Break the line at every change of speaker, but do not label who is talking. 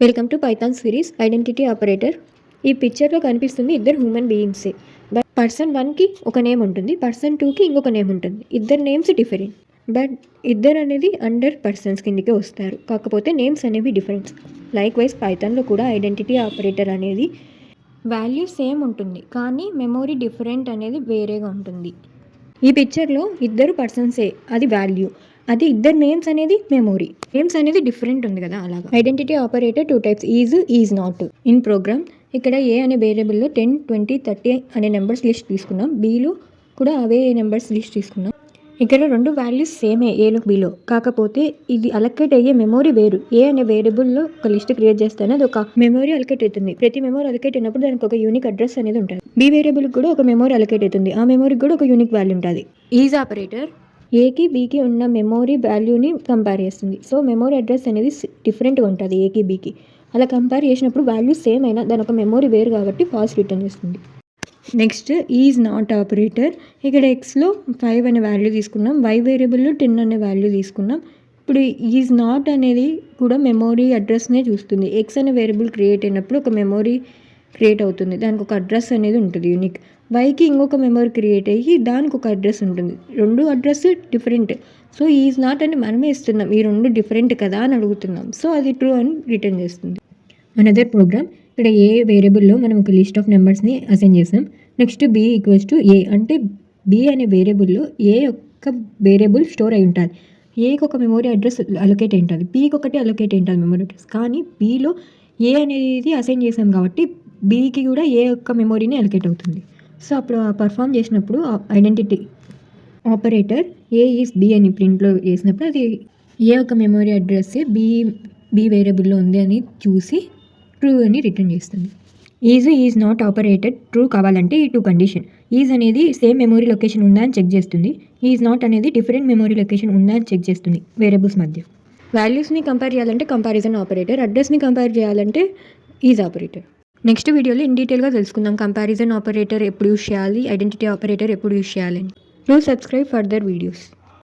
Welcome to Python series identity operator. ఈ పిక్చర్లో కనిపిస్తుంది ఇద్దరు హ్యూమన్ బీయింగ్సే. బట్ పర్సన్ 1కి ఒక నేమ్ ఉంటుంది, పర్సన్ 2కి ఇంకొక నేమ్ ఉంటుంది. ఇద్దరు నేమ్స్ డిఫరెంట్, బట్ ఇద్దరు అనేది అండర్ పర్సన్స్ కిందకే వస్తారు. కాకపోతే నేమ్స్ అనేవి డిఫరెంట్. లైక్ వైజ్ పైథాన్లో కూడా ఐడెంటిటీ ఆపరేటర్ అనేది వాల్యూ సేమ్ ఉంటుంది, కానీ మెమొరీ డిఫరెంట్ అనేది వేరేగా ఉంటుంది. ఈ పిక్చర్లో ఇద్దరు పర్సన్సే, అది వాల్యూ. అది ఇద్దరు నేమ్స్ అనేది మెమొరీ. నేమ్స్ అనేది డిఫరెంట్ ఉంది కదా, అలాగా. Identity operator 2 types, is not. In program ఇక్కడ ఏ అనే వేరియబుల్లో 10, 20, 30 అనే నెంబర్స్ లిస్ట్ తీసుకున్నాం. బీలో కూడా అవే నెంబర్స్ లిస్ట్ తీసుకున్నాం. ఇక్కడ రెండు వాల్యూస్ సేమే, ఏలో బీలో. కాకపోతే ఇది అలొకేట్ అయ్యే మెమొరీ వేరు. ఏ అనే వేరియబుల్లో ఒక లిస్ట్ క్రియేట్ చేస్తేనే అది ఒక మెమొరీ అలొకేట్ అవుతుంది. ప్రతి మెమొరీ అలొకేట్ అయినప్పుడు దానికి ఒక యూనిక్ అడ్రస్ అనేది ఉంటుంది. బీ వేరియబుల్కి కూడా ఒక మెమొరీ అలొకేట్ అవుతుంది. ఆ మెమొరీకి కూడా ఒక యూనిక్ వాల్యూ ఉంటుంది. ఈజ్ ఆపరేటర్ ఏకి బీకి ఉన్న మెమొరీ వాల్యూని కంపేర్ చేస్తుంది. సో మెమొరీ అడ్రస్ అనేది డిఫరెంట్గా ఉంటుంది ఏకి బీకి. అలా కంపేర్ చేసినప్పుడు వాల్యూ సేమ్ అయినా దాని ఒక మెమొరీ వేరు కాబట్టి ఫాల్స్ రిటర్న్ చేస్తుంది. Next is not operator. ఇక్కడ ఎక్స్లో 5 అనే వాల్యూ తీసుకున్నాం, వై వేరియబుల్లో 10 అనే వాల్యూ తీసుకున్నాం. ఇప్పుడు ఈజ్ నాట్ అనేది కూడా మెమొరీ అడ్రస్నే చూస్తుంది. ఎక్స్ అనే వేరియబుల్ క్రియేట్ అయినప్పుడు ఒక మెమొరీ క్రియేట్ అవుతుంది, దానికి ఒక అడ్రస్ అనేది ఉంటుంది యూనిక్. వైకి ఇంకొక మెమొరీ క్రియేట్ అయ్యి దానికి ఒక అడ్రస్ ఉంటుంది. రెండు address different. So is not అని మనమే ఇస్తున్నాం, ఈ రెండు డిఫరెంట్ కదా అని అడుగుతున్నాం. సో అది ట్రూ అని రిటర్న్ చేస్తుంది. అనదర్ ప్రోగ్రామ్, ఇక్కడ ఏ వేరియబుల్లో మనం ఒక లిస్ట్ ఆఫ్ నెంబర్స్ని అసైన్ చేసాం. నెక్స్ట్ బీ ఈక్వల్స్ టు ఏ అంటే బీ అనే వేరియబుల్లో ఏ యొక్క వేరియబుల్ స్టోర్ అయి ఉంటుంది. ఏకి ఒక మెమొరీ అడ్రస్ అలొకేట్ అయి ఉంటుంది, బీకి ఒకటి అలొకేట్ అయి ఉంటుంది మెమొరీ అడ్రస్. కానీ బీలో ఏ అనేది అసైన్ చేసాం కాబట్టి బీకి కూడా ఏ యొక్క మెమొరీని అలొకేట్ అవుతుంది. సో అప్పుడు పర్ఫామ్ చేసినప్పుడు identity operator A is B అని ప్రింట్లో వేసినప్పుడు అది ఏ యొక్క మెమొరీ అడ్రస్ బీ వేరియబుల్లో ఉంది అని చూసి ట్రూ అని రిటర్న్ చేస్తుంది. ఈజ్ నాట్ ఆపరేటెడ్ ట్రూ కావాలంటే ఈ 2 కండిషన్. ఈజ్ అనేది సేమ్ మెమొరీ లొకేషన్ ఉందా అని చెక్ చేస్తుంది. ఈజ్ నాట్ అనేది డిఫరెంట్ మెమొరీ లొకేషన్ ఉందా అని చెక్ చేస్తుంది వేరియబుల్స్ మధ్య. వాల్యూస్ని కంపేర్ చేయాలంటే కంపారిజన్ ఆపరేటర్, అడ్రస్ని కంపేర్ చేయాలంటే ఈజ్ ఆపరేటర్. నెక్స్ట్ వీడియోలో ఇన్ డీటెయిల్గా తెలుసుకుందాం కంపారిజన్ ఆపరేటర్ ఎప్పుడు యూస్ చేయాలి, ఐడెంటిటీ ఆపరేటర్ ఎప్పుడు యూస్ చేయాలని. Do subscribe further videos.